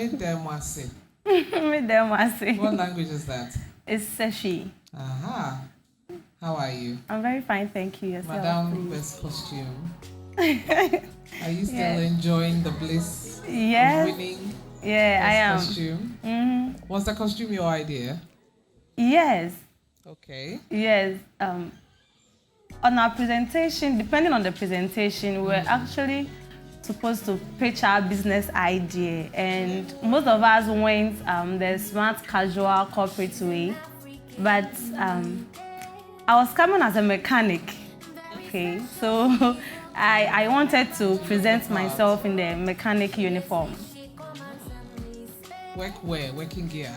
Medemwase. Medemwase. What language is that? It's Seshi. Aha. How are you? I'm very fine, thank you. Yourself, Madam please. Best Costume. Are you still enjoying the bliss of winning I am. costume? Mm-hmm. Was the costume your idea? Yes. Okay. Yes. On our presentation, depending on the presentation, we're actually supposed to pitch our business idea, and most of us went the smart, casual, corporate way. But I was coming as a mechanic. Okay, so I wanted to present myself in the mechanic uniform. Work where? Working gear?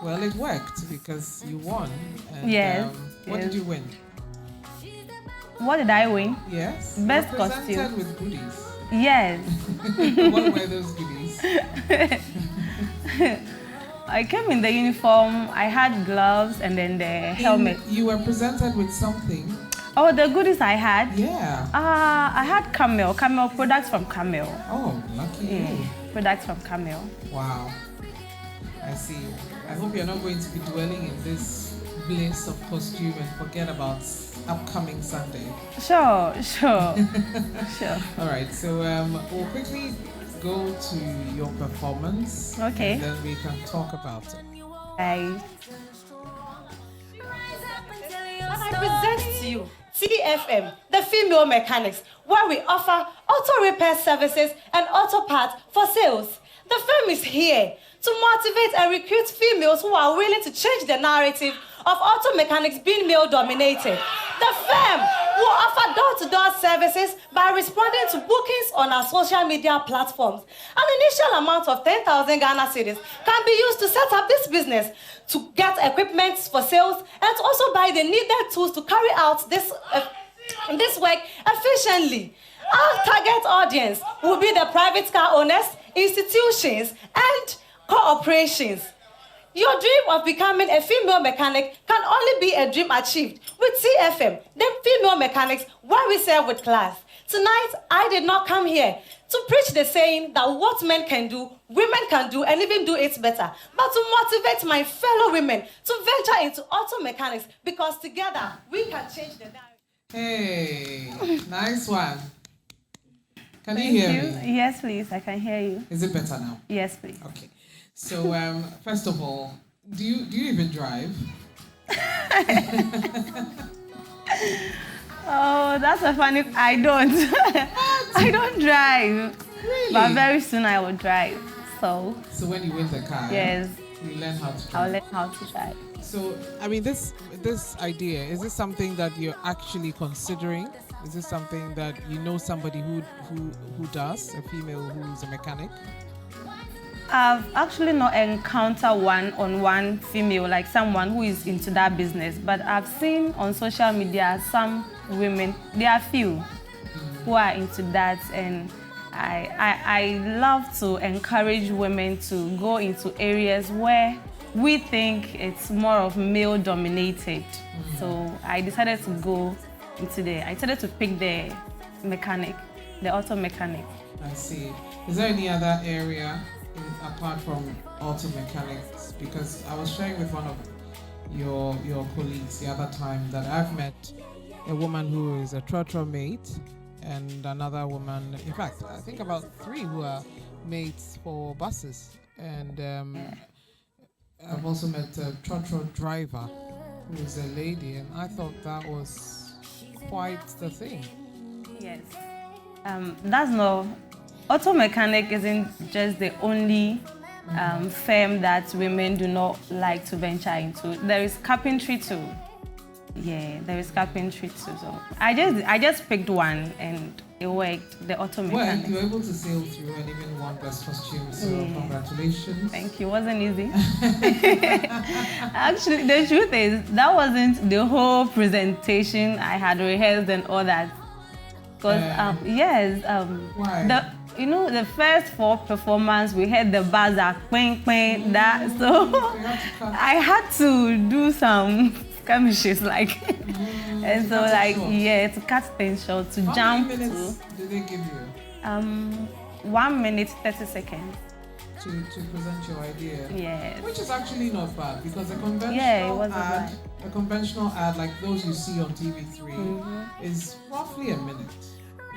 Well, it worked because you won. And, yes. What did you win? What did I win? Yes. Best costume. With goodies. Yes. What were those goodies? I came in the uniform, I had gloves and then the helmet. You were presented with something. Oh, the goodies I had? Yeah. I had Camel products from Camel. Oh, lucky you. Products from Camel. Wow. I see. I hope you're not going to be dwelling in this bliss of costume and forget about upcoming Sunday. Sure. Sure. All right, so we'll quickly go to your performance. Okay. And then we can talk about it. Bye. I present to you TFM, the Female Mechanics, where we offer auto repair services and auto parts for sales. The firm is here to motivate and recruit females who are willing to change the narrative of auto mechanics being male-dominated. The firm will offer door-to-door services by responding to bookings on our social media platforms. An initial amount of 10,000 Ghana cedis can be used to set up this business, to get equipment for sales, and to also buy the needed tools to carry out this work efficiently. Our target audience will be the private car owners, institutions, and corporations. Your dream of becoming a female mechanic can only be a dream achieved with TFM, the Female Mechanics, where we serve with class. Tonight, I did not come here to preach the saying that what men can do, women can do, and even do it better, but to motivate my fellow women to venture into auto mechanics, because together we can change the narrative. Hey, nice one. Can you hear me? Yes, please. I can hear you. Is it better now? Yes, please. Okay. So, first of all, do you even drive? Oh, that's a funny. I don't. I don't drive. Really? But very soon I will drive. So when you win the car, yes, you learn how to drive. I'll learn how to drive. So, I mean, this idea, is this something that you're actually considering? Is this something that you know somebody who does, a female who's a mechanic? I've actually not encountered one-on-one female, like someone who is into that business, but I've seen on social media some women, there are few who are into that, and I love to encourage women to go into areas where we think it's more of male-dominated. So I decided to go into I decided to pick the mechanic, the auto mechanic. I see. Is there any other area apart from auto mechanics? Because I was sharing with one of your colleagues the other time that I've met a woman who is a trotro mate and another woman, in fact, I think about 3 who are mates for buses. And I've also met a trotro driver who is a lady, and I thought that was quite the thing. Yes. That's no. Auto mechanic isn't just the only firm that women do not like to venture into. There is carpentry too. Yeah, there is carpentry too. So I just picked one and it worked. The auto mechanic. Well, you were able to sail through and even won best costume. So congratulations. Thank you. It wasn't easy. Actually, the truth is that wasn't the whole presentation. I had rehearsed and all that. Because why? The first 4 performance we had the buzzer, ping, that. So I had to do some skirmishes, and so to cut things short, to How jump. How many minutes did they give you? 1 minute 30 seconds. to present your idea. Yes. Which is actually not bad because a conventional ad like those you see on TV3 is roughly a minute.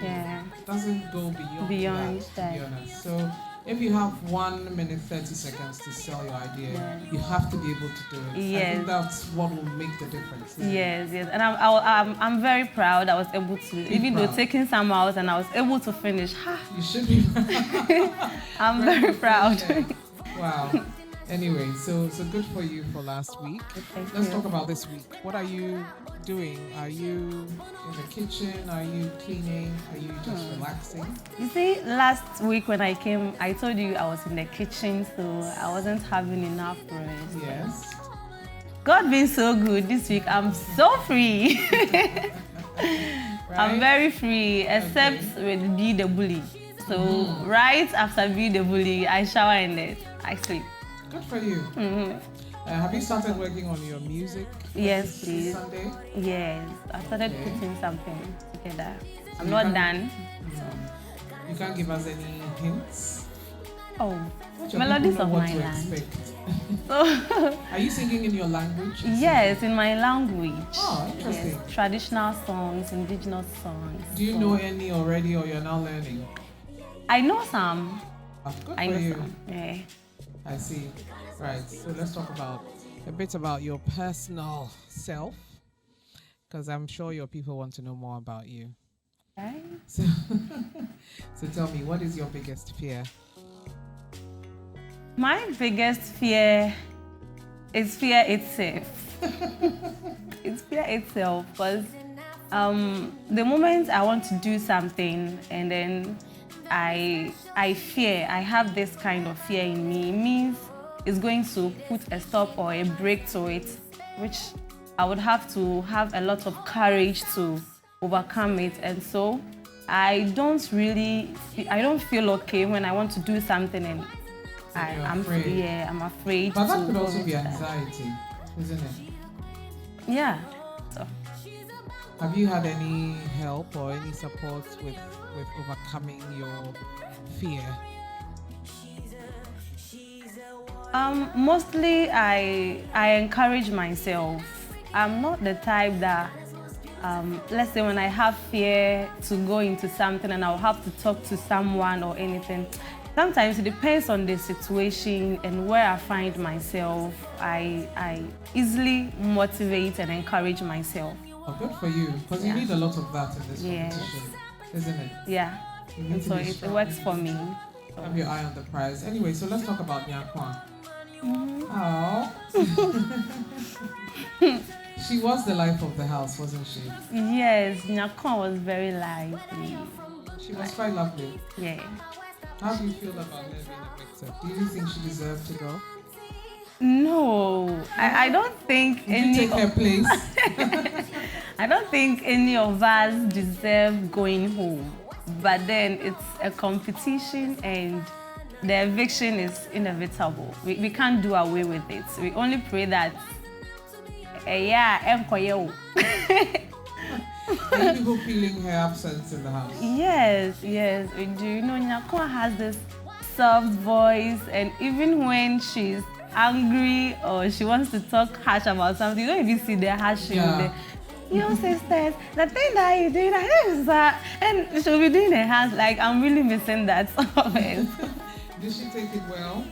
Yeah. It doesn't go beyond that, to be honest. So if you have 1 minute 30 seconds to sell your idea, you have to be able to do it. Yes. I think that's what will make the difference. Yes, and I'm very proud. I was able to, even though taking some hours, and I was able to finish. You should be proud. I'm very proud. Wow. Anyway, so good for you for last week. Let's talk about this week. What are you doing? Are you in the kitchen? Are you cleaning? Are you just relaxing? You see, last week when I came, I told you I was in the kitchen, so I wasn't having enough rest. Yes. God being so good this week, I'm so free. Right? I'm very free, except with Be the Bully. So right after Be the Bully, I shower in it. I sleep. Good for you. Have you started working on your music? Yes, please. Sunday? Yes, I started putting something together. I'm not done. You can't give us any hints? Oh, melodies of my land. So, are you singing in your language? Yes, in my language. Oh, interesting. Yes, traditional songs, indigenous songs. Do you know any already or you're now learning? I know some. Good I for know you. some. Yeah. I see. Right. So let's talk about a bit about your personal self, because I'm sure your people want to know more about you. Right. So, so tell me, what is your biggest fear? My biggest fear is fear itself. It's fear itself, because the moment I want to do something and then I fear, I have this kind of fear in me, it means it's going to put a stop or a break to it, which I would have to have a lot of courage to overcome it. And so I don't feel okay when I want to do something and I'm afraid. But that could also be anxiety, isn't it? Yeah. So. Have you had any help or any support with overcoming your fear? Mostly I encourage myself. I'm not the type that let's say when I have fear to go into something and I'll have to talk to someone or anything. Sometimes it depends on the situation and where I find myself. I easily motivate and encourage myself. Oh, good for you, because you need a lot of that in this competition, isn't it? Yeah, and so it works for me. Have your eye on the prize. Anyway, so let's talk about Nyakwa. Oh. She was the life of the house, wasn't she? Yes, Nyakwa was very lively. She was quite lovely. Yeah. How do you feel about her being evicted? Do you think she deserved to go? No, I don't think Did you take her place? I don't think any of us deserve going home. But then it's a competition and the eviction is inevitable. We can't do away with it. We only pray that Are you people feeling her absence in the house? Yes, we do. You know, Nyakwa has this soft voice, and even when she's angry or she wants to talk harsh about something, you don't even see the harshing there. Your sisters, the thing that you did, is that, and she'll be doing her hands like, I'm really missing that of it. Did she take it well?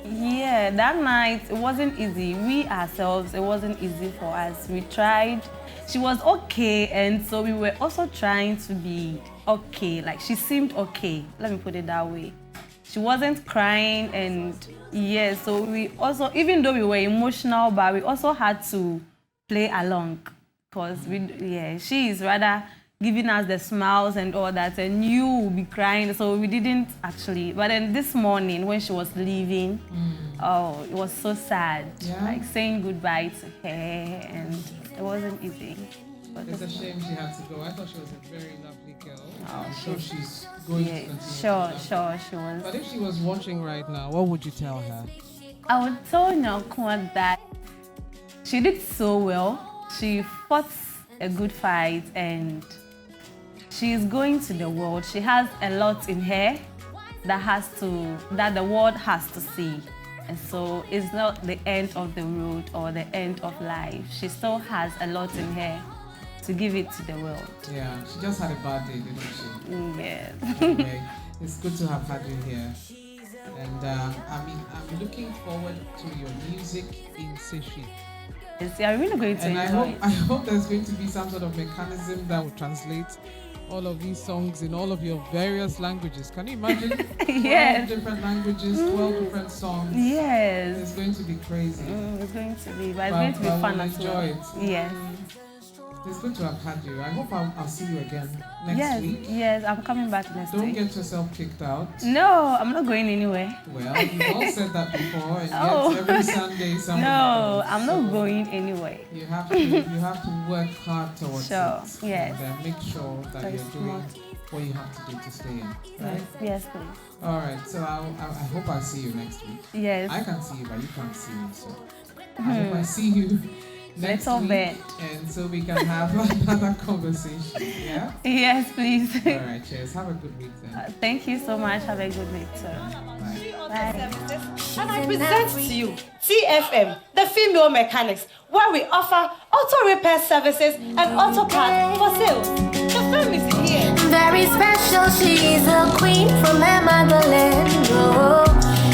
Yeah, that night, it wasn't easy. We ourselves, it wasn't easy for us. We tried. She was okay, and so we were also trying to be okay. Like, she seemed okay. Let me put it that way. She wasn't crying, and yeah, so we also, even though we were emotional, but we also had to play along, because she is rather giving us the smiles and all that, and you will be crying, so we didn't actually. But then this morning when she was leaving, oh, it was so sad, like saying goodbye to her, and it wasn't easy. It's a shame she had to go. I thought she was a very lovely girl. Oh, I'm sure she's going to continue. Sure, she was. But if she was watching right now, what would you tell her? I would tell Nyakwa that she did so well. She fought a good fight and she is going to the world. She has a lot in her that the world has to see. And so it's not the end of the road or the end of life. She still has a lot in her to give it to the world. Yeah, she just had a bad day, didn't she? Yes. Anyway, it's good to have had you here. And I'm looking forward to your music in Seshi. Yes, I'm really going to enjoy it. I hope there's going to be some sort of mechanism that will translate all of these songs in all of your various languages. Can you imagine? Yes. 12 different languages, 12 different songs. Yes. It's going to be crazy. It's going to be, but it's going to be fun as well. Enjoy it. Yes. It's good to have had you. I hope I'll see you again next week. Yes, I'm coming back next week. Don't get yourself kicked out. No, I'm not going anywhere. Well, you've all said that before, and yet every Sunday something No, happens. I'm not going anywhere. You have to work hard towards Sure, it. yes. And make sure that Very you're doing what you have to do to stay in. Right? Yes, please. All right. So I hope I see you next week. Yes. I can see you, but you can't see me. So I hope I see you next Little week, bit. and so we can have another conversation. Yeah. Yes, please. All right. Cheers. Have a good week then. Thank you so much. Have a good week, sir. Bye. And I present to you TFM, the Female Mechanics, where we offer auto repair services and auto parts for sales. The firm is here. Very special, she's a queen from her motherland. Oh.